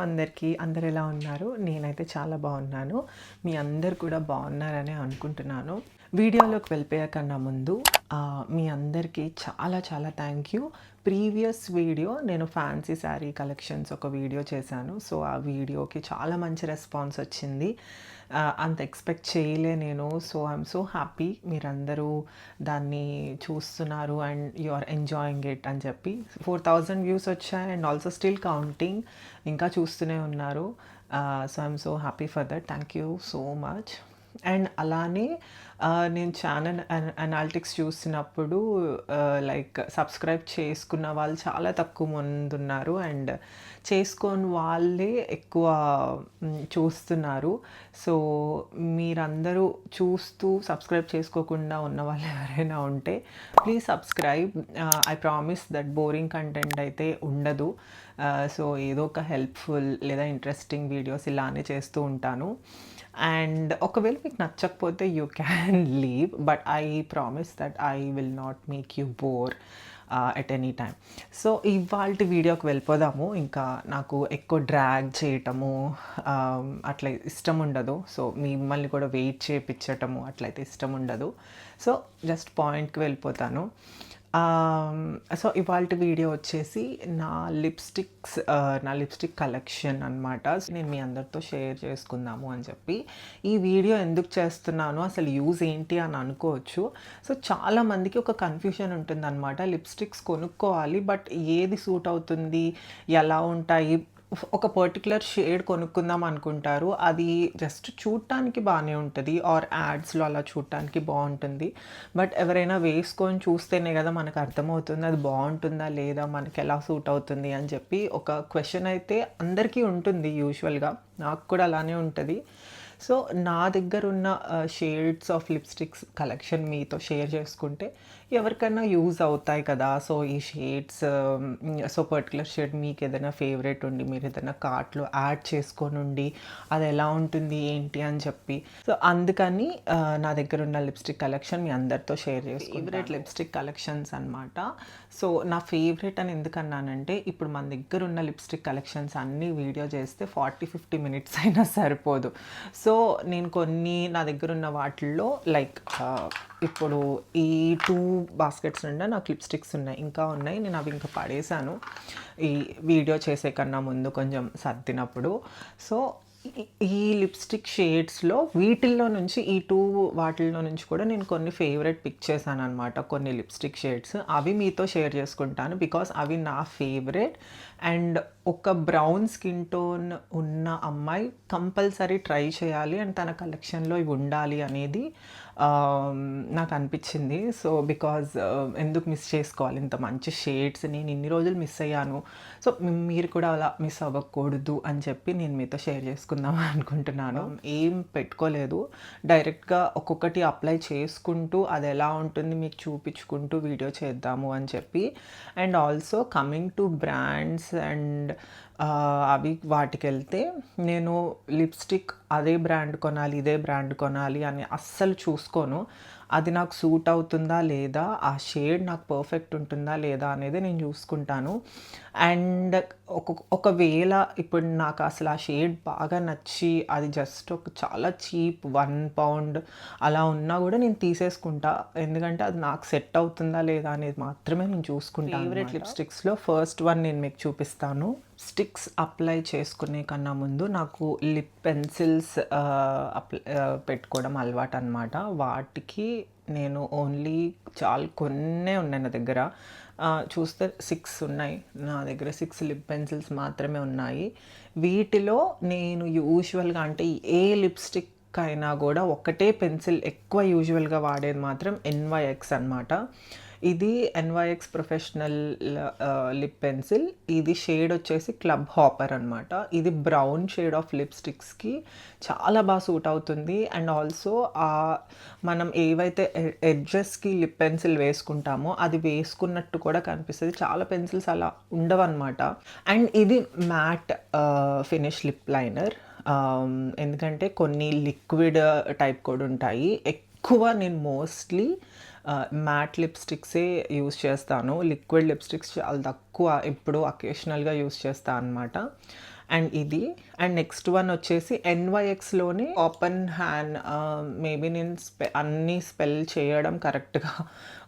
అందరికీ. అందరూ ఎలా ఉన్నారు? నేనైతే చాలా బాగున్నాను. మీ అందరు కూడా బాగున్నారని అనుకుంటున్నాను. వీడియోలోకి వెళ్ళిపోయే కన్నా ముందు మీ అందరికీ చాలా చాలా థ్యాంక్ యూ. ప్రీవియస్ వీడియో నేను ఫ్యాన్సీ శారీ కలెక్షన్స్ ఒక వీడియో చేశాను. సో ఆ వీడియోకి చాలా మంచి రెస్పాన్స్ వచ్చింది. అంత ఎక్స్పెక్ట్ చేయలే నేను. సో ఐఎమ్ సో హ్యాపీ మీరందరూ దాన్ని చూస్తున్నారు and you are enjoying it అని చెప్పి. 4000 వ్యూస్ వచ్చాయి అండ్ ఆల్సో స్టిల్ కౌంటింగ్. ఇంకా చూస్తూనే ఉన్నారు. So I'm so happy for that. Thank you so much. And అలానే నేను ఛానల్ అనాలిటిక్స్ చూసినప్పుడు లైక్ సబ్స్క్రైబ్ చేసుకున్న వాళ్ళు చాలా తక్కువ మంది ఉన్నారు అండ్ చేసుకోని వాళ్ళే ఎక్కువ చూస్తున్నారు. సో మీరందరూ చూస్తూ సబ్స్క్రైబ్ చేసుకోకుండా ఉన్న వాళ్ళు ఎవరైనా ఉంటే please subscribe. I promise that boring content అయితే ఉండదు. సో ఏదో ఒక హెల్ప్ఫుల్ లేదా ఇంట్రెస్టింగ్ వీడియోస్ ఇలానే చేస్తూ ఉంటాను. అండ్ ఒకవేళ మీకు నచ్చకపోతే you can leave, but I promise that I will not make you bore at any time. So ఇవాళ వీడియోకి వెళ్ళిపోదాము. ఇంకా నాకు ఎక్కువ డ్రాగ్ చేయటము అట్లా ఇష్టం ఉండదు. సో మిమ్మల్ని కూడా వెయిట్ చేయించటము అట్లయితే ఇష్టం ఉండదు. సో జస్ట్ పాయింట్కి వెళ్ళిపోతాను. సో ఇవాళ వీడియో వచ్చేసి నా లిప్స్టిక్ కలెక్షన్ అనమాట. నేను మీ అందరితో షేర్ చేసుకుందాము అని చెప్పి ఈ వీడియో ఎందుకు చేస్తున్నాను, అసలు యూజ్ ఏంటి అని అనుకోవచ్చు. సో చాలామందికి ఒక కన్ఫ్యూషన్ ఉంటుందన్నమాట. లిప్స్టిక్స్ కొనుక్కోవాలి, బట్ ఏది సూట్ అవుతుంది, ఎలా ఉంటాయి, ఒక పర్టికులర్ షేడ్ కొనుక్కుందాం అనుకుంటారు. అది జస్ట్ చూడటానికి బాగానే ఉంటుంది, ఆర్ యాడ్స్లో అలా చూడటానికి బాగుంటుంది. బట్ ఎవరైనా వేసుకొని చూస్తేనే కదా మనకు అర్థమవుతుంది అది బాగుంటుందా లేదా, మనకి ఎలా సూట్ అవుతుంది అని చెప్పి ఒక క్వశ్చన్ అయితే అందరికీ ఉంటుంది. యూజువల్గా నాకు కూడా అలానే ఉంటుంది. సో నా దగ్గర ఉన్న షేడ్స్ ఆఫ్ లిప్స్టిక్స్ కలెక్షన్ మీతో షేర్ చేసుకుంటే ఎవరికైనా యూజ్ అవుతాయి కదా. సో ఈ షేడ్స్, సో పర్టికులర్ షేడ్ మీకు ఏదైనా ఫేవరెట్ ఉండి మీరు ఏదైనా కార్ట్లో యాడ్ చేసుకొని ఉండి అది ఎలా ఉంటుంది ఏంటి అని చెప్పి, సో అందుకని నా దగ్గర ఉన్న లిప్స్టిక్ కలెక్షన్ మీ అందరితో షేర్ చేసి ఫేవరెట్ లిప్స్టిక్ కలెక్షన్స్ అనమాట. సో నా ఫేవరెట్ అని ఎందుకన్నానంటే ఇప్పుడు మన దగ్గర ఉన్న లిప్స్టిక్ కలెక్షన్స్ అన్నీ వీడియో చేస్తే 40-50 మినిట్స్ అయినా సరిపోదు. సో నేను కొన్ని నా దగ్గర ఉన్న వాటిల్లో లైక్ ఇప్పుడు ఈ 2 బాస్కెట్స్ నిండా నాకు లిప్స్టిక్స్ ఉన్నాయి, ఇంకా ఉన్నాయి. నేను అవి ఇంకా పడేశాను ఈ వీడియో చేసే కన్నా ముందు కొంచెం సర్దినప్పుడు. సో ఈ లిప్స్టిక్ షేడ్స్లో వీటిల్లో నుంచి ఈ 2 వాటిల్లో నుంచి కూడా నేను కొన్ని ఫేవరెట్ పిక్ చేశాను అనమాట. కొన్ని లిప్స్టిక్ షేడ్స్ అవి మీతో షేర్ చేసుకుంటాను బికాస్ అవి నా ఫేవరెట్. అండ్ ఒక బ్రౌన్ స్కిన్ టోన్ ఉన్న అమ్మాయి కంపల్సరీ ట్రై చేయాలి అండ్ తన కలెక్షన్లో ఇవి ఉండాలి అనేది నాకు అనిపించింది. సో బికాజ్ ఎందుకు మిస్ చేసుకోవాలి ఇంత మంచి షేడ్స్, నేను ఇన్ని రోజులు మిస్ అయ్యాను. సో మీరు కూడా అలా మిస్ అవ్వకూడదు అని చెప్పి నేను మీతో షేర్ చేసుకుందాం అనుకుంటున్నాను. ఏం పెట్టుకోలేదు, డైరెక్ట్గా ఒక్కొక్కటి అప్లై చేసుకుంటూ అది ఎలా ఉంటుంది మీకు చూపించుకుంటూ వీడియో చేద్దాము అని చెప్పి. And also coming to brands and అవి వాటికి వెళ్తే నేను లిప్స్టిక్ అదే బ్రాండ్ కొనాలి ఇదే బ్రాండ్ కొనాలి అని అస్సలు చూసుకోను. అది నాకు సూట్ అవుతుందా లేదా, ఆ షేడ్ నాకు పర్ఫెక్ట్ ఉంటుందా లేదా అనేది నేను చూసుకుంటాను. అండ్ ఒకవేళ ఇప్పుడు నాకు అసలు ఆ షేడ్ బాగా నచ్చి అది జస్ట్ ఒక చాలా చీప్ £1 అలా ఉన్నా కూడా నేను తీసేసుకుంటా. ఎందుకంటే అది నాకు సెట్ అవుతుందా లేదా అనేది మాత్రమే నేను చూసుకుంటాను. ఫేవరెట్ లిప్స్టిక్స్లో ఫస్ట్ వన్ నేను మీకు చూపిస్తాను. స్టిక్స్ అప్లై చేసుకునే కన్నా ముందు నాకు లిప్ పెన్సిల్స్ పెట్టుకోవడం అలవాటు అనమాట. వాటికి నేను ఓన్లీ చాలా కొన్నే ఉన్నాయి నా దగ్గర. చూస్తే 6 ఉన్నాయి నా దగ్గర. 6 లిప్ పెన్సిల్స్ మాత్రమే ఉన్నాయి. వీటిలో నేను యూజువల్గా అంటే ఏ లిప్స్టిక్ అయినా కూడా ఒకటే పెన్సిల్ ఎక్కువ యూజువల్గా వాడేది మాత్రం NYX అనమాట. ఇది NYX ప్రొఫెషనల్ లిప్ పెన్సిల్. ఇది షేడ్ వచ్చేసి క్లబ్ హాపర్ అనమాట. ఇది బ్రౌన్ షేడ్ ఆఫ్ లిప్స్టిక్స్కి చాలా బాగా సూట్ అవుతుంది. అండ్ ఆల్సో మనం ఏవైతే ఎడ్జెస్కి లిప్ పెన్సిల్ వేసుకుంటామో అది వేసుకున్నట్టు కూడా కనిపిస్తుంది. చాలా పెన్సిల్స్ అలా ఉండవన్నమాట. అండ్ ఇది మ్యాట్ ఫినిష్ లిప్ లైనర్. ఎందుకంటే కొన్ని లిక్విడ్ టైప్ కూడా ఉంటాయి. ఎక్కువ నేను మోస్ట్లీ మ్యాట్ లిప్స్టిక్సే యూస్ చేస్తాను. లిక్విడ్ లిప్స్టిక్స్ చాలా తక్కువ, ఇప్పుడు అకేషనల్గా యూస్ చేస్తాను అనమాట. అండ్ ఇది. అండ్ నెక్స్ట్ వన్ వచ్చేసి ఎన్వైఎక్స్లోనే ఓపెన్ హ్యాండ్. మేబీ నేను అన్నీ స్పెల్ చేయడం కరెక్ట్గా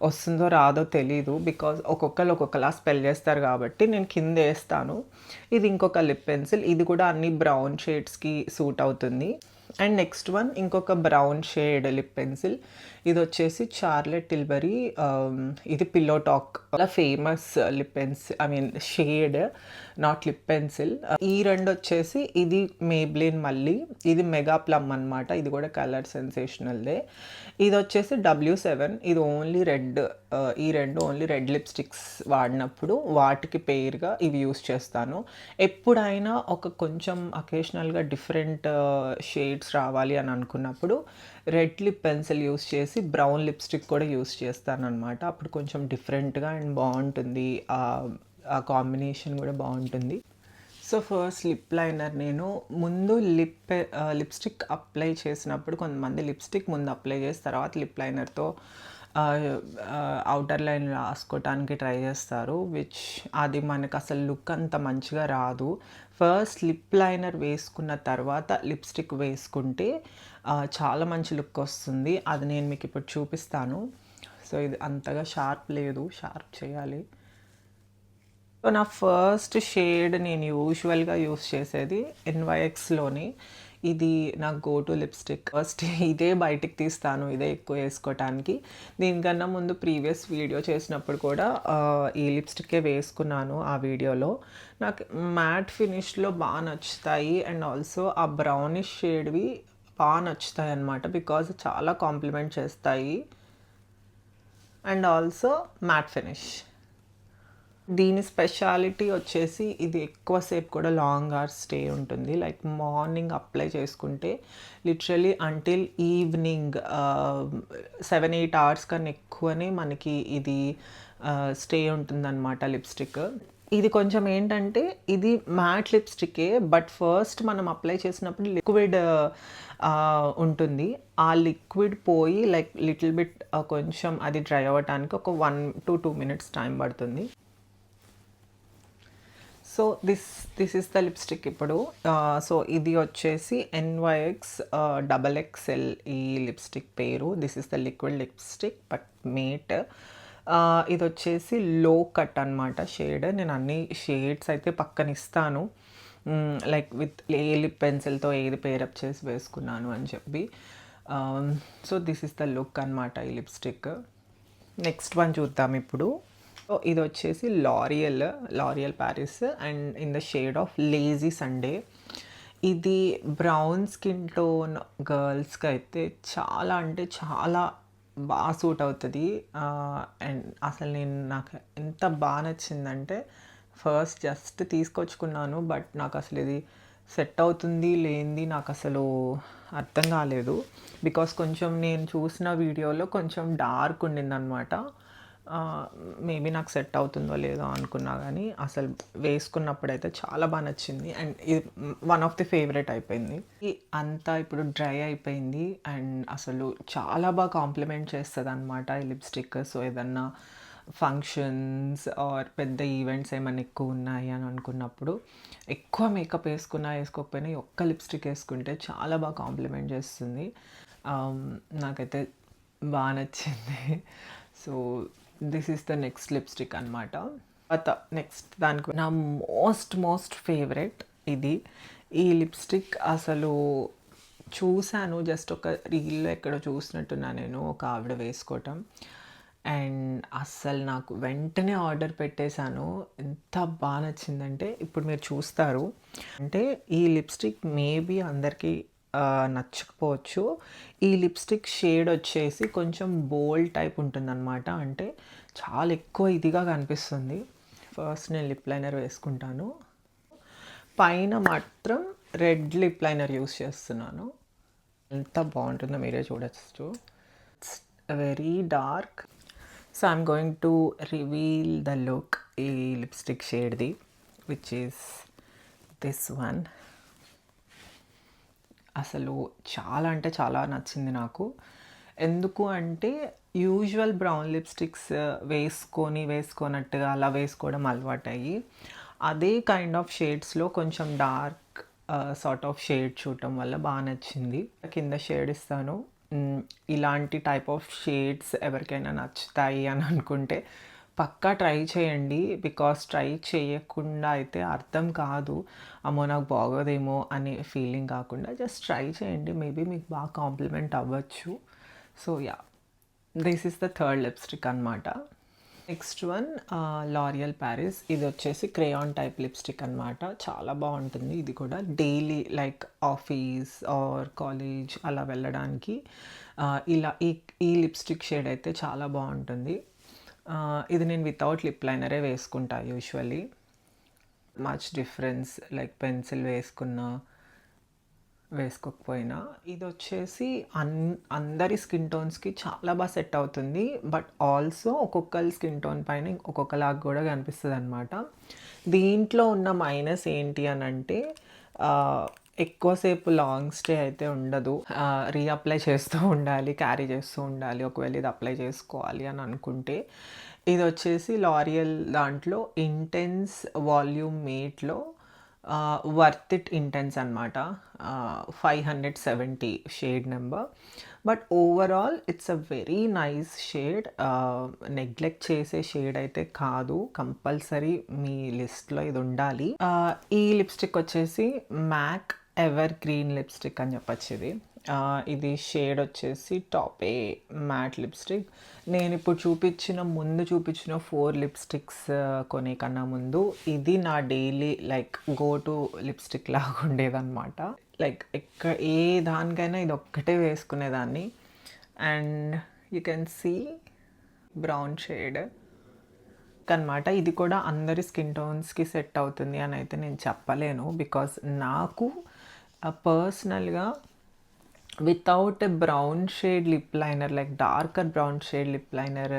వస్తుందో రాదో తెలీదు, బికాజ్ ఒక్కొక్కరు ఒక్కొక్కలా స్పెల్ చేస్తారు కాబట్టి నేను కింద వేస్తాను. ఇది ఇంకొక లిప్ పెన్సిల్, ఇది కూడా అన్ని బ్రౌన్ షేడ్స్కి సూట్ అవుతుంది. అండ్ నెక్స్ట్ వన్ ఇంకొక బ్రౌన్ షేడ్ లిప్ పెన్సిల్, ఇది వచ్చేసి చార్లెట్ టిల్బరీ. ఇది పిల్లో టాక్, చాలా famous lip pencil, I mean shade, not lip pencil. ఈ రెండు వచ్చేసి ఇది మేబ్లిన్ మళ్ళీ, ఇది మెగా ప్లమ్ అనమాట, ఇది కూడా కలర్ సెన్సేషనల్దే. ఇది వచ్చేసి W7, ఇది ఓన్లీ రెడ్. ఈ రెండు ఓన్లీ రెడ్ లిప్స్టిక్స్ వాడినప్పుడు వాటికి పేరుగా ఇవి యూస్ చేస్తాను. ఎప్పుడైనా ఒక కొంచెం అకేషనల్గా డిఫరెంట్ షేడ్స్ రావాలి అని అనుకున్నప్పుడు రెడ్ లిప్ పెన్సిల్ యూస్ చేసి బ్రౌన్ లిప్స్టిక్ కూడా యూస్ చేస్తాను అనమాట. అప్పుడు కొంచెం డిఫరెంట్గా అండ్ బాగుంటుంది, ఆ కాంబినేషన్ కూడా బాగుంటుంది. సో ఫస్ట్ లిప్ లైనర్, నేను ముందు లిప్స్టిక్ అప్లై చేసినప్పుడు కొంతమంది లిప్స్టిక్ ముందు అప్లై చేసి తర్వాత లిప్ లైనర్తో అవుటర్ లైన్ రాసుకోవటానికి ట్రై చేస్తారు, విచ్ అది మనకు అసలు లుక్ అంత మంచిగా రాదు. ఫస్ట్ లిప్ లైనర్ వేసుకున్న తర్వాత లిప్స్టిక్ వేసుకుంటే చాలా మంచి లుక్ వస్తుంది. అది నేను మీకు ఇప్పుడు చూపిస్తాను. సో ఇది అంతగా షార్ప్ లేదు, షార్ప్ చేయాలి. సో నా ఫస్ట్ షేడ్ నేను యూజువల్గా యూస్ చేసేది ఎన్వైఎక్స్లోని, ఇది నా గో టు లిప్స్టిక్. ఫస్ట్ ఇదే బయటికి తీస్తాను, ఇదే ఎక్కువ వేసుకోవటానికి. దీనికన్నా ముందు ప్రీవియస్ వీడియో చేసినప్పుడు కూడా ఈ లిప్స్టిక్కే వేసుకున్నాను. ఆ వీడియోలో నాకు మ్యాట్ ఫినిష్లో బాగా నచ్చుతాయి, అండ్ ఆల్సో ఆ బ్రౌనిష్ షేడ్వి బాగా నచ్చుతాయి అన్నమాట, బికాజ్ చాలా కాంప్లిమెంట్ చేస్తాయి. And also matte finish. దీని స్పెషాలిటీ వచ్చేసి ఇది ఎక్కువసేపు కూడా లాంగ్ అవర్స్ స్టే ఉంటుంది. లైక్ మార్నింగ్ అప్లై చేసుకుంటే లిటరలీ అంటిల్ ఈవినింగ్ 7-8 అవర్స్ కన్నా ఎక్కువనే మనకి ఇది స్టే ఉంటుందన్నమాట లిప్స్టిక్. ఇది కొంచెం ఏంటంటే ఇది మ్యాట్ లిప్స్టికే, బట్ ఫస్ట్ మనం అప్లై చేసినప్పుడు లిక్విడ్ ఉంటుంది. ఆ లిక్విడ్ పోయి లైక్ లిటిల్ బిట్ కొంచెం అది డ్రై అవ్వటానికి ఒక 1 to 2 minutes టైం పడుతుంది. So this is the lipstick ఇప్పుడు. సో ఇది వచ్చేసి ఎన్వైఎక్స్ XXL ఈ లిప్స్టిక్ పేరు. This is the liquid lipstick but matte. ఇది వచ్చేసి లో కట్ అనమాట షేడ్. నేను అన్ని షేడ్స్ అయితే పక్కన ఇస్తాను, లైక్ విత్ ఏ లిప్ పెన్సిల్తో ఏది పేరప్ చేసి వేసుకున్నాను అని చెప్పి. So this is the look అనమాట ఈ లిప్స్టిక్. నెక్స్ట్ వన్ చూద్దాం ఇప్పుడు. ఇది వచ్చేసి L'Oréal Paris and in the shade of lazy Sunday. ఇది బ్రౌన్ స్కిన్ టోన్ గర్ల్స్కి అయితే చాలా అంటే చాలా బాగా సూట్ అవుతుంది. అండ్ అసలు నాకు ఎంత బాగా నచ్చిందంటే ఫస్ట్ జస్ట్ తీసుకొచ్చుకున్నాను, బట్ నాకు అసలు ఇది సెట్ అవుతుంది లేనిది నాకు అసలు అర్థం కాలేదు, బికాస్ కొంచెం నేను చూసిన వీడియోలో కొంచెం డార్క్ ఉండిందనమాట. మేబీ నాకు సెట్ అవుతుందో లేదో అనుకున్నా, కానీ అసలు వేసుకున్నప్పుడైతే చాలా బాగా నచ్చింది అండ్ ఇది వన్ ఆఫ్ ది ఫేవరెట్ అయిపోయింది. అంతా ఇప్పుడు డ్రై అయిపోయింది అండ్ అసలు చాలా బాగా కాంప్లిమెంట్ చేస్తుంది అనమాట ఈ లిప్స్టిక్. సో ఏదన్నా ఫంక్షన్స్ ఆర్ పెద్ద ఈవెంట్స్ ఏమైనా ఎక్కువ ఉన్నాయి అని అనుకున్నప్పుడు ఎక్కువ మేకప్ వేసుకోకపోయినా ఈ ఒక్క లిప్స్టిక్ వేసుకుంటే చాలా బాగా కాంప్లిమెంట్ చేస్తుంది. నాకైతే బాగా నచ్చింది. So this is the next lipstick అనమాట. నెక్స్ట్ దానికి నా మోస్ట్ ఫేవరెట్ ఇది. ఈ లిప్స్టిక్ అసలు చూశాను, జస్ట్ ఒక రీల్లో ఎక్కడో చూసినట్టున్నా నేను, ఒక ఆవిడ వేసుకోవటం, అండ్ అస్సలు నాకు వెంటనే ఆర్డర్ పెట్టేశాను. ఎంత బాగా నచ్చిందంటే ఇప్పుడు మీరు చూస్తారు. అంటే ఈ లిప్స్టిక్ మేబీ అందరికీ నచ్చకపోవచ్చు. ఈ లిప్స్టిక్ షేడ్ వచ్చేసి కొంచెం బోల్డ్ టైప్ ఉంటుందన్నమాట, అంటే చాలా ఎక్కువ ఇదిగా కనిపిస్తుంది. ఫస్ట్ నేను లిప్ లైనర్ వేసుకుంటాను, పైన మాత్రం రెడ్ లిప్ లైనర్ యూస్ చేస్తున్నాను. ఎంత బాగుంటుందో మీరే చూడొచ్చు. It's very dark. So I'm going to reveal the look ఈ లిప్స్టిక్ షేడ్ది, విచ్ ఈస్ దిస్ వన్. అసలు చాలా అంటే చాలా నచ్చింది నాకు. ఎందుకు అంటే యూజువల్ బ్రౌన్ లిప్స్టిక్స్ వేసుకోనట్టుగా అలా వేసుకోవడం అలవాటయ్యి అదే కైండ్ ఆఫ్ షేడ్స్లో కొంచెం డార్క్ సార్ట్ ఆఫ్ షేడ్ చూడటం వల్ల బాగా నచ్చింది. కింద షేడ్ ఇస్తాను. ఇలాంటి టైప్ ఆఫ్ షేడ్స్ ఎవరికైనా నచ్చుతాయి అని అనుకుంటే పక్కా ట్రై చేయండి. బికాస్ ట్రై చేయకుండా అయితే అర్థం కాదు. అమ్మో నాకు బాగోదేమో అనే ఫీలింగ్ కాకుండా జస్ట్ ట్రై చేయండి. మేబీ మీకు బాగా కాంప్లిమెంట్ అవ్వచ్చు. So yeah, this is the third lipstick అనమాట. Next one L'Oreal Paris. ఇది వచ్చేసి క్రేయాన్ టైప్ లిప్స్టిక్ అనమాట. చాలా బాగుంటుంది. ఇది కూడా daily like office or college అలా వెళ్ళడానికి ఇలా ఈ లిప్స్టిక్ షేడ్ అయితే చాలా బాగుంటుంది. ఇది నేను వితౌట్ లిప్ లైనరే వేసుకుంటా usually. Much difference like pencil వేసుకున్నా వేసుకోకపోయినా. ఇది వచ్చేసి అందరి స్కిన్ టోన్స్కి చాలా బాగా సెట్ అవుతుంది. బట్ ఆల్సో ఒక్కొక్కరి స్కిన్ టోన్ పైన ఒక్కొక్కలాగా కూడా కనిపిస్తుంది అనమాట. దీంట్లో ఉన్న మైనస్ ఏంటి అని అంటే ఎక్కువసేపు లాంగ్ స్టే అయితే ఉండదు. రీఅప్లై చేస్తూ ఉండాలి, క్యారీ చేస్తూ ఉండాలి ఒకవేళ ఇది అప్లై చేసుకోవాలి అని అనుకుంటే. ఇది వచ్చేసి లారియల్ దాంట్లో ఇంటెన్స్ వాల్యూమ్ మేట్లో వర్త్ ఇట్ ఇంటెన్స్ అనమాట. 570 shade number. But overall it's a very nice shade. Neglect చేసే షేడ్ అయితే కాదు. కంపల్సరీ మీ లిస్ట్లో ఇది ఉండాలి. ఈ లిప్స్టిక్ వచ్చేసి మ్యాక్ ఎవర్ గ్రీన్ లిప్స్టిక్ అని చెప్పచ్చు. ఇది షేడ్ వచ్చేసి టాపే మ్యాట్ లిప్స్టిక్. నేను ఇప్పుడు ముందు చూపించిన 4 లిప్స్టిక్స్ కొనే కన్నా ముందు ఇది నా daily like go to lipstick లాగా ఉండేదన్నమాట. లైక్ ఏ దానికైనా ఇది ఒక్కటే వేసుకునేదాన్ని. And you can see brown shade అనమాట. ఇది కూడా అందరి స్కిన్ టోన్స్కి సెట్ అవుతుంది అని అయితే నేను చెప్పలేను. బికాస్ నాకు పర్సనల్గా without a brown shade lip liner like darker brown shade lip liner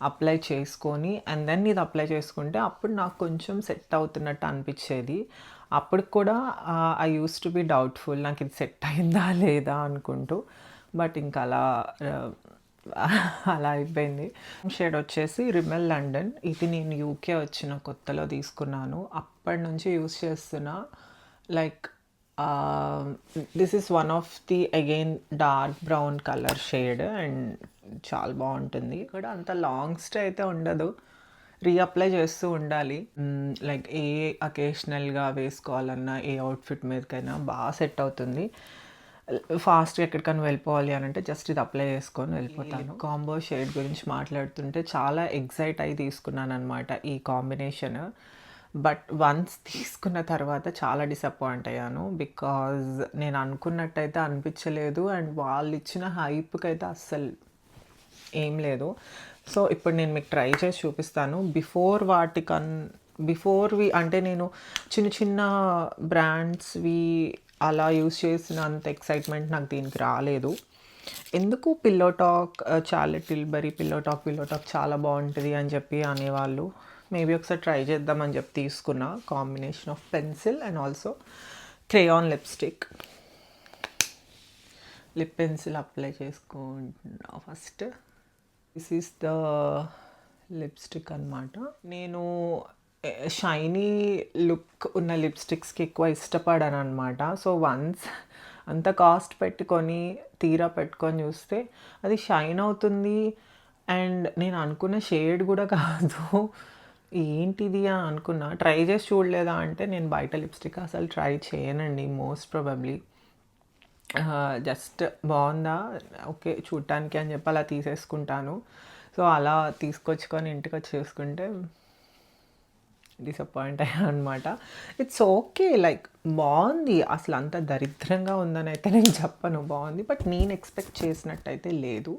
apply చేసుకొని అండ్ దెన్ ఇది అప్లై చేసుకుంటే అప్పుడు నాకు కొంచెం సెట్ అవుతున్నట్టు అనిపించేది. అప్పుడు కూడా I use to be doubtful నాకు ఇది సెట్ అయిందా లేదా అనుకుంటూ. బట్ ఇంకా అలా అయిపోయింది. షేడ్ వచ్చేసి రిమెల్ లండన్. ఇది నేను యూకే వచ్చిన కొత్తలో తీసుకున్నాను. అప్పటి నుంచి యూస్ చేస్తున్నా. Like this is one of the again dark brown colour shade and చాలా బాగుంటుంది. ఇక్కడ అంత లాంగ్ స్టే అయితే ఉండదు. రీఅప్లై చేస్తూ ఉండాలి. లైక్ ఏ అకేషనల్గా వేసుకోవాలన్నా ఏ అవుట్ఫిట్ మీదకైనా బాగా సెట్ అవుతుంది. ఫాస్ట్గా ఎక్కడికైనా వెళ్ళిపోవాలి అని అంటే జస్ట్ ఇది అప్లై చేసుకొని వెళ్ళిపోతాను. కాంబో షేడ్ గురించి మాట్లాడుతుంటే చాలా ఎగ్జైట్ అయి తీసుకున్నాను అనమాట ఈ కాంబినేషన్. బట్ వన్స్ తీసుకున్న తర్వాత చాలా డిసప్పాయింట్ అయ్యాను. బికాజ్ నేను అనుకున్నట్టయితే అనిపించలేదు అండ్ వాళ్ళు ఇచ్చిన హైప్కి అయితే అస్సలు ఏం లేదు. సో ఇప్పుడు నేను మీకు ట్రై చేసి చూపిస్తాను. బిఫోర్వి అంటే నేను చిన్న చిన్న బ్రాండ్స్వి అలా యూస్ చేసిన అంత ఎక్సైట్మెంట్ నాకు దీనికి రాలేదు. ఎందుకు pillow talk Charlotte Tilbury pillow talk చాలా బాగుంటుంది అని చెప్పి అనేవాళ్ళు. మేబీ ఒకసారి ట్రై చేద్దామని చెప్పి తీసుకున్న combination of pencil and also crayon lipstick. Lip pencil apply చేసుకుంటున్నా first. This is the lipstick అనమాట. నేను షైనీ లుక్ ఉన్న లిప్స్టిక్స్కి ఎక్కువ ఇష్టపడాను అనమాట. సో వన్స్ అంత కాస్ట్ పెట్టుకొని తీరా పెట్టుకొని చూస్తే అది షైన్ అవుతుంది అండ్ నేను అనుకున్న షేడ్ కూడా కాదు. ఏంటిది అని అనుకున్నా. ట్రై చేసి చూడలేదా అంటే నేను బయట లిప్స్టిక్ అసలు ట్రై చేయనండి మోస్ట్ ప్రాబబ్లీ. జస్ట్ బాగుందా ఓకే చూడటానికి అని చెప్పి అలా తీసేసుకుంటాను. సో అలా తీసుకొచ్చుకొని ఇంటికి వచ్చి చేసుకుంటే డిసప్పాయింట్ అయ్యాను అనమాట. ఇట్స్ ఓకే లైక్ బాగుంది. అసలు అంత దరిద్రంగా ఉందని అయితే నేను చెప్పను, బాగుంది. బట్ నేను ఎక్స్పెక్ట్ చేసినట్టయితే లేదు.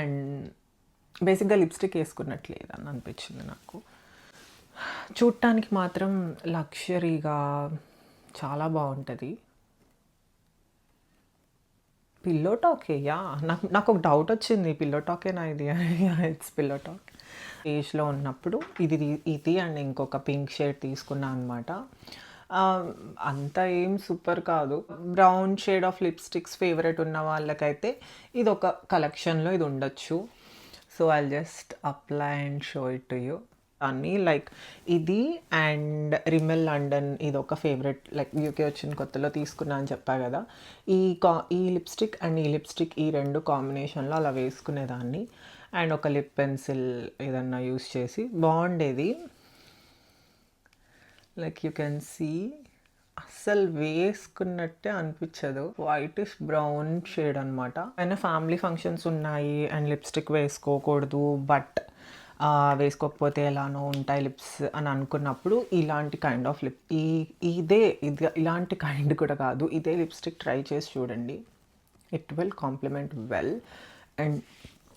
అండ్ బేసిక్గా లిప్స్టిక్ వేసుకున్నట్లేదు అని అనిపించింది నాకు. చూడటానికి మాత్రం లగ్జరీగా చాలా బాగుంటుంది. పిల్లో టాకే నాకు ఒక డౌట్ వచ్చింది. పిల్లో టాకేనా ఇది? It's pillow talk. ఏజ్లో ఉన్నప్పుడు ఇది అండ్ ఇంకొక పింక్ షేడ్ తీసుకున్నా అనమాట. అంత ఏం సూపర్ కాదు. Brown shade of lipsticks favourite ఉన్న వాళ్ళకైతే ఇది ఒక కలెక్షన్లో ఇది ఉండొచ్చు. So I just apply and show it to you. దాన్ని లైక్ ఇది అండ్ రిమెల్ లండన్ ఇది ఒక ఫేవరెట్ లైక్ యూకే వచ్చిన కొత్తలో తీసుకున్నా అని చెప్పా కదా. ఈ లిప్స్టిక్ అండ్ ఈ లిప్స్టిక్ ఈ రెండు కాంబినేషన్లో అలా వేసుకునేదాన్ని. అండ్ ఒక లిప్ పెన్సిల్ ఏదన్నా యూస్ చేసి బాగుండేది. లైక్ యూ కెన్ సీ అస్సలు వేసుకున్నట్టే అనిపించదు. వైటిష్ బ్రౌన్ షేడ్ అనమాట. అయినా ఫ్యామిలీ ఫంక్షన్స్ ఉన్నాయి అండ్ లిప్స్టిక్ వేసుకోకూడదు బట్ వేసుకోకపోతే ఎలానో ఉంటాయి లిప్స్ అని అనుకున్నప్పుడు ఇలాంటి కైండ్ ఆఫ్ లిప్ ఇలాంటి కైండ్ కూడా కాదు, ఇదే లిప్స్టిక్ ట్రై చేసి చూడండి. It will complement well. And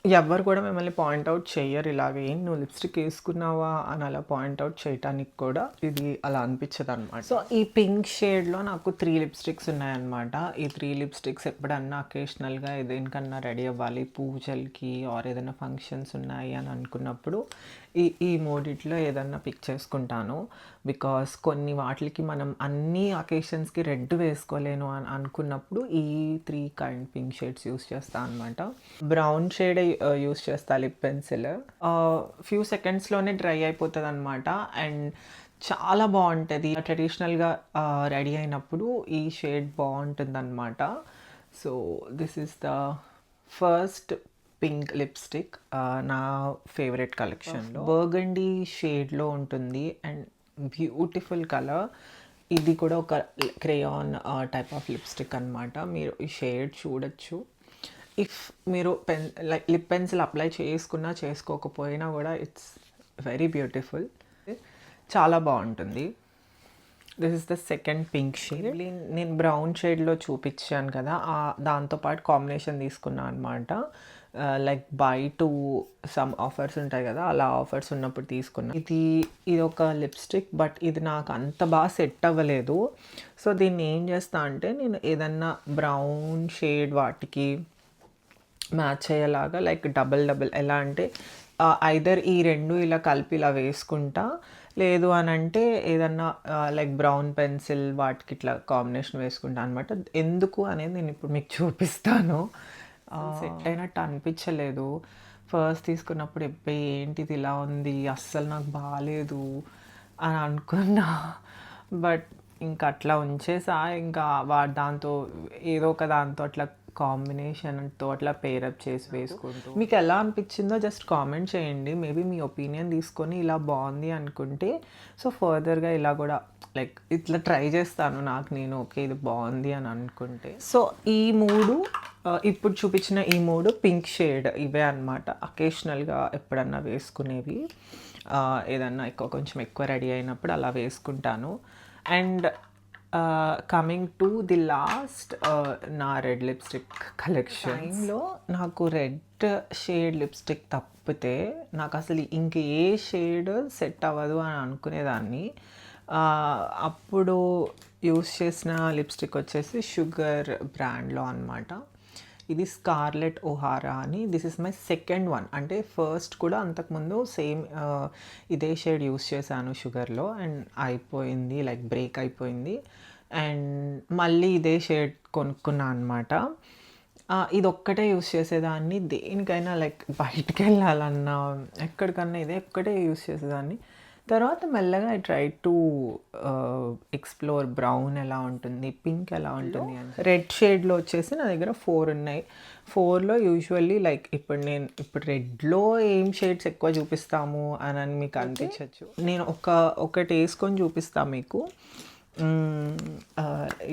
ఎవ్వరు కూడా మిమ్మల్ని పాయింట్అవుట్ చెయ్యరు ఇలాగే నువ్వు లిప్స్టిక్ వేసుకున్నావా అని అలా పాయింట్అవుట్ చేయటానికి కూడా ఇది అలా అనిపించదు అనమాట. సో ఈ పింక్ షేడ్లో నాకు 3 లిప్స్టిక్స్ ఉన్నాయన్నమాట. ఈ 3 లిప్స్టిక్స్ ఎప్పుడన్నా అకేషనల్గా దేనికన్నా రెడీ అవ్వాలి, పూజలకి ఆర్ ఏదైనా ఫంక్షన్స్ ఉన్నాయి అని అనుకున్నప్పుడు ఈ మూడిట్లో ఏదన్నా పిక్ చేసుకుంటాను. బికాస్ కొన్ని వాటికి మనం అన్ని అకేషన్స్కి రెడ్ వేసుకోలేను అని అనుకున్నప్పుడు ఈ 3 కైండ్ పింక్ షేడ్స్ యూస్ చేస్తాను అనమాట. బ్రౌన్ షేడ్ యూస్ చేస్తా లిప్ పెన్సిల్. ఫ్యూ సెకండ్స్లోనే డ్రై అయిపోతుంది అనమాట అండ్ చాలా బాగుంటుంది. ట్రెడిషనల్గా రెడీ అయినప్పుడు ఈ షేడ్ బాగుంటుంది అనమాట. So this is the first pink lipstick నా ఫేవరెట్ కలెక్షన్లో. బర్గండీ షేడ్లో ఉంటుంది అండ్ బ్యూటిఫుల్ కలర్. ఇది కూడా ఒక క్రేయాన్ టైప్ ఆఫ్ లిప్స్టిక్ అనమాట. మీరు ఈ షేడ్ చూడొచ్చు. ఇఫ్ మీరు లైక్ లిప్ పెన్సిల్ అప్లై చేసుకున్నా చేసుకోకపోయినా కూడా ఇట్స్ వెరీ బ్యూటిఫుల్, చాలా బాగుంటుంది. This is the second pink shade. నేను బ్రౌన్ షేడ్లో చూపించాను కదా, దాంతోపాటు కాంబినేషన్ తీసుకున్నాను అనమాట. Like by to some offers ఉంటాయి కదా, అలా ఆఫర్స్ ఉన్నప్పుడు తీసుకున్నా. ఇది ఒక లిప్స్టిక్ బట్ ఇది నాకు అంత బాగా సెట్ అవ్వలేదు. సో దీన్ని ఏం చేస్తా అంటే నేను ఏదన్నా బ్రౌన్ షేడ్ వాటికి మ్యాచ్ అయ్యేలాగా లైక్ డబల్ ఎలా అంటే ఐదర్ ఈ రెండు ఇలా కలిపి ఇలా వేసుకుంటా, లేదు అని అంటే ఏదన్నా లైక్ బ్రౌన్ పెన్సిల్ వాటికి ఇట్లా కాంబినేషన్ వేసుకుంటా అనమాట. ఎందుకు అనేది నేను ఇప్పుడు మీకు చూపిస్తాను. సెట్ అయినట్టు అనిపించలేదు. ఫస్ట్ తీసుకున్నప్పుడు ఎప్పుడు ఏంటిది ఇలా ఉంది, అస్సలు నాకు బాగాలేదు అని అనుకున్నా. బట్ ఇంకా అట్లా ఉంచేసా. ఇంకా దాంతో ఏదో ఒక దాంతో అట్లా కాంబినేషన్తో అట్లా పేరప్ చేసి వేసుకుంటూ మీకు ఎలా అనిపించిందో జస్ట్ కామెంట్ చేయండి. మేబీ మీ ఒపీనియన్ తీసుకొని ఇలా బాగుంది అనుకుంటే సో ఫర్దర్గా ఇలా కూడా లైక్ ఇట్లా ట్రై చేస్తాను. నేను ఓకే ఇది బాగుంది అని అనుకుంటే. సో ఈ మూడు ఇప్పుడు చూపించిన ఈ మూడు పింక్ షేడ్ ఇవే అనమాట. అకేషనల్గా ఎప్పుడన్నా వేసుకునేవి, ఏదన్నా కొంచెం ఎక్కువ రెడీ అయినప్పుడు అలా వేసుకుంటాను. And coming to the last నా రెడ్ లిప్స్టిక్ కలెక్షన్లో నాకు రెడ్ షేడ్ లిప్స్టిక్ తప్పితే నాకు అసలు ఇంక ఏ షేడ్ సెట్ అవ్వదు అని అనుకునేదాన్ని. అప్పుడు యూస్ చేసిన లిప్స్టిక్ వచ్చేసి షుగర్ బ్రాండ్లో అనమాట. ఇది స్కార్లెట్ ఓహారా అని. This is my second one. అంటే ఫస్ట్ కూడా అంతకుముందు సేమ్ ఇదే షేడ్ యూస్ చేశాను షుగర్లో అండ్ అయిపోయింది, లైక్ బ్రేక్ అయిపోయింది. అండ్ మళ్ళీ ఇదే షేడ్ కొనుక్కున్నా అనమాట. ఇది ఒక్కటే యూస్ చేసేదాన్ని దేనికైనా, లైక్ బయటికి వెళ్ళాలన్నా ఎక్కడికన్నా ఇదే ఒక్కటే యూస్ చేసేదాన్ని. తర్వాత మెల్లగా I try to explore brown ఎలా ఉంటుంది, పింక్ ఎలా ఉంటుంది అని. రెడ్ షేడ్లో వచ్చేసి నా దగ్గర 4 ఉన్నాయి. 4లో యూజువల్లీ లైక్ ఇప్పుడు రెడ్లో ఏం షేడ్స్ ఎక్కువ చూపిస్తాము అని మీకు అనిపించవచ్చు. నేను ఒకటి వేసుకొని చూపిస్తాను మీకు.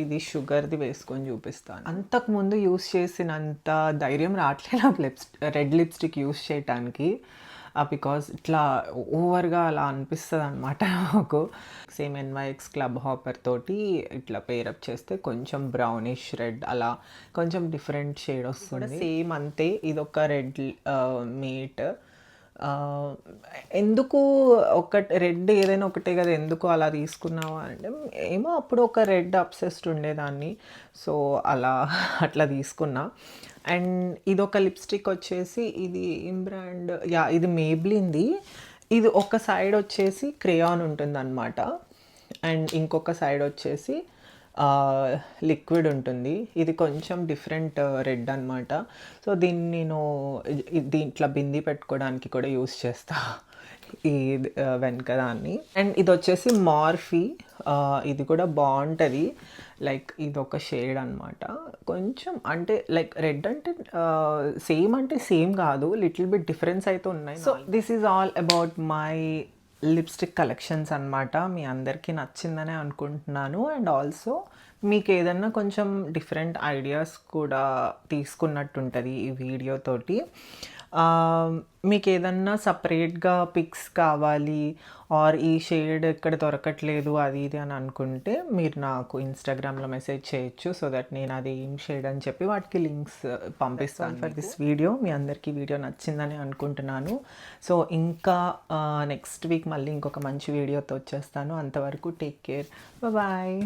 ఇది షుగర్ది వేసుకొని చూపిస్తాను. అంతకుముందు యూస్ చేసినంత ధైర్యం రావట్లేదు నాకు రెడ్ లిప్స్టిక్ యూస్ చేయటానికి. బికాజ్ ఇట్లా ఓవర్గా అలా అనిపిస్తుంది అనమాట నాకు. సేమ్ NYX క్లబ్ హాపర్ తోటి ఇట్లా పేరప్ చేస్తే కొంచెం బ్రౌనిష్ రెడ్ అలా కొంచెం డిఫరెంట్ షేడ్ వస్తుంది. సేమ్ అంతే. ఇది ఒక రెడ్ మేట్. ఎందుకు రెడ్ ఏదైనా ఒకటే కదా, ఎందుకు అలా తీసుకున్నావా అంటే ఏమో అప్పుడు ఒక రెడ్ అబ్సెస్డ్ ఉండేదాన్ని. సో అట్లా తీసుకున్నా. అండ్ ఇది ఒక లిప్స్టిక్ వచ్చేసి ఇది ఏం బ్రాండ్, ఇది మేబ్లిన్ది. ఇది ఒక సైడ్ వచ్చేసి క్రేయాన్ ఉంటుంది అనమాట అండ్ ఇంకొక సైడ్ వచ్చేసి లిక్విడ్ ఉంటుంది. ఇది కొంచెం డిఫరెంట్ రెడ్ అనమాట. సో దీన్ని నేను దీంట్లో బింది పెట్టుకోవడానికి కూడా యూస్ చేస్తా. ఈ వెనక దాన్ని. అండ్ ఇది వచ్చేసి మార్ఫీ, ఇది కూడా బాగుంటుంది. లైక్ ఇది ఒక షేడ్ అనమాట. కొంచెం అంటే లైక్ రెడ్ అంటే సేమ్ అంటే సేమ్ కాదు, లిటిల్ బిట్ డిఫరెన్స్ అయితే ఉన్నాయి. So this is all about my lipstick collections అనమాట. మీ అందరికీ నచ్చిందనే అనుకుంటున్నాను. అండ్ ఆల్సో మీకు ఏదన్నా కొంచెం డిఫరెంట్ ఐడియాస్ కూడా తీసుకున్నట్టుంటుంది ఈ వీడియోతోటి. మీకు ఏదన్నా సపరేట్గా పిక్స్ కావాలి ఆర్ ఈ షేడ్ ఎక్కడ దొరకట్లేదు అది ఇది అని అనుకుంటే మీరు నాకు ఇన్స్టాగ్రామ్లో మెసేజ్ చేయొచ్చు. సో దట్ నేను అది ఏం షేడ్ అని చెప్పి వాటికి లింక్స్ పంపిస్తాను. ఫర్ దిస్ వీడియో మీ అందరికీ వీడియో నచ్చిందని అనుకుంటున్నాను. సో ఇంకా నెక్స్ట్ వీక్ మళ్ళీ ఇంకొక మంచి వీడియోతో వచ్చేస్తాను. అంతవరకు టేక్ కేర్, బాయ్.